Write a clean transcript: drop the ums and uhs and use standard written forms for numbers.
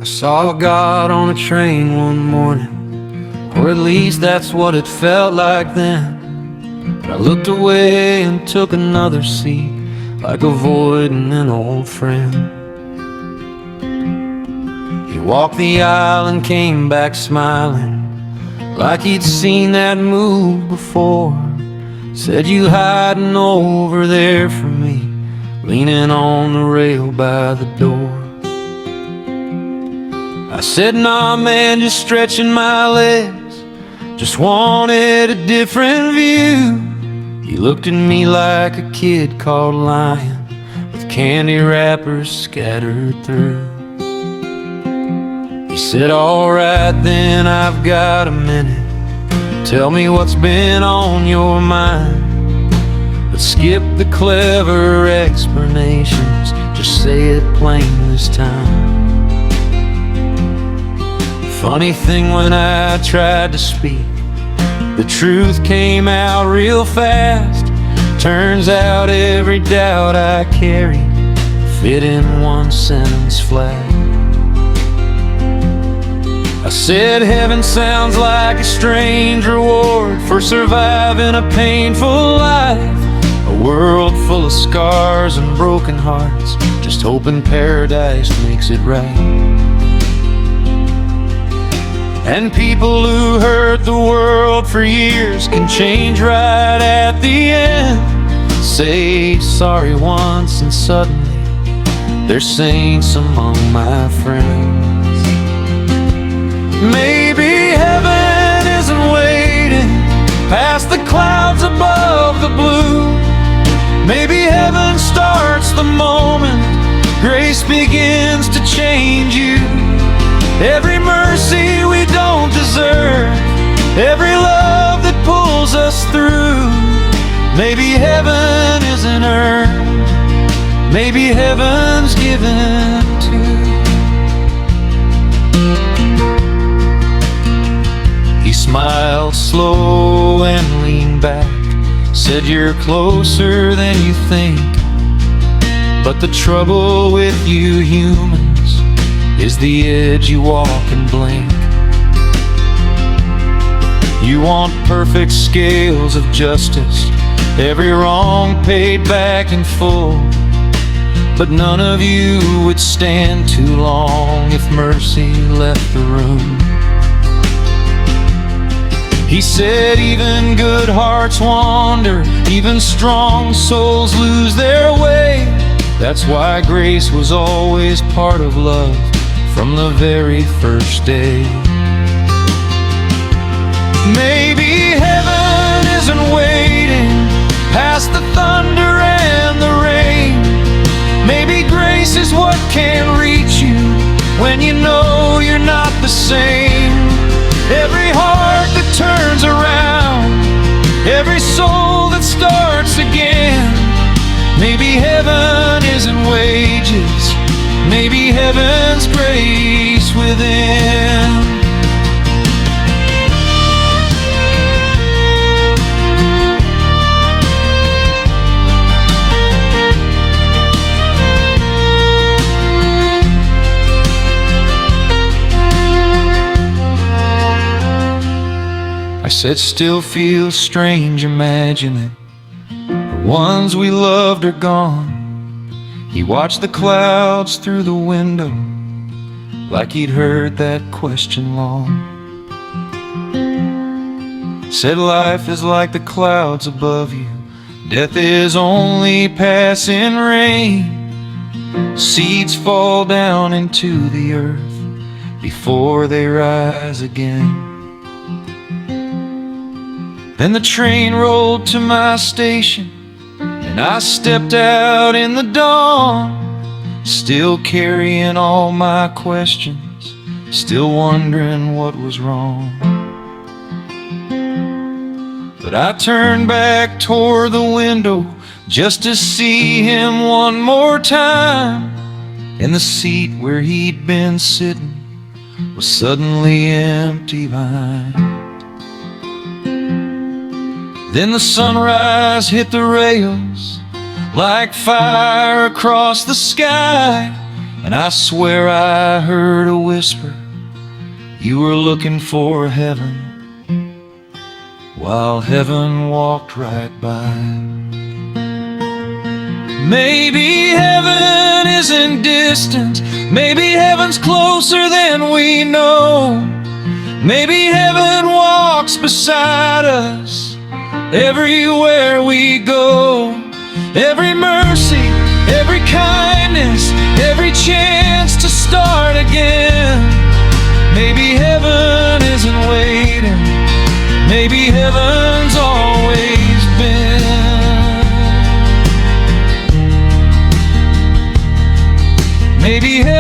I saw God on a train one morning, or at least that's what it felt like then. But I looked away and took another seat, like avoiding an old friend. He walked the aisle and came back smiling, like he'd seen that move before. Said, "You hiding over there from me, leaning on the rail by the door." I said, "Nah, man, just stretching my legs, just wanted a different view." He looked at me like a kid caught lying, with candy wrappers scattered through. He said, "Alright then, I've got a minute. Tell me what's been on your mind. But skip the clever explanations, just say it plain this time." Funny thing, when I tried to speak, the truth came out real fast. Turns out every doubt I carried fit in one sentence flat. I said, "Heaven sounds like a strange reward for surviving a painful life. A world full of scars and broken hearts, just hoping paradise makes it right. And people who hurt the world for years can change right at the end. Say sorry once and suddenly they're saints among my friends. Maybe heaven isn't waiting past the clouds above the blue. Maybe heaven starts the moment grace begins to change you. Every mercy we don't deserve, every love that pulls us through. Maybe heaven isn't earned, maybe heaven's given too. He smiled slow and leaned back, said, "You're closer than you think. But the trouble with you humans is the edge you walk and blink. You want perfect scales of justice, every wrong paid back in full. But none of you would stand too long if mercy left the room." He said, "Even good hearts wander, even strong souls lose their way. That's why grace was always part of love from the very first day." Maybe heaven isn't waiting past the thunder and the rain. Maybe grace is what can reach you when you know you're not the same. Every heart that turns around, every soul that starts again. Maybe heaven isn't wages, maybe heaven's grace within. I said, "Still feels strange imagining the ones we loved are gone." He watched the clouds through the window, like he'd heard that question long. Said, "Life is like the clouds above you, death is only passing rain. Seeds fall down into the earth before they rise again." Then the train rolled to my station, and I stepped out in the dawn, still carrying all my questions, still wondering what was wrong. But I turned back toward the window just to see him one more time, and the seat where he'd been sitting was suddenly empty behind. Then the sunrise hit the rails like fire across the sky, And I swear I heard a whisper, you were looking for heaven, while heaven walked right by. Maybe heaven isn't distant, maybe heaven's closer than we know. Maybe heaven walks beside us everywhere we go. Every mercy, every kindness, every chance to start again. Maybe heaven isn't waiting, maybe heaven's always been. Maybe heaven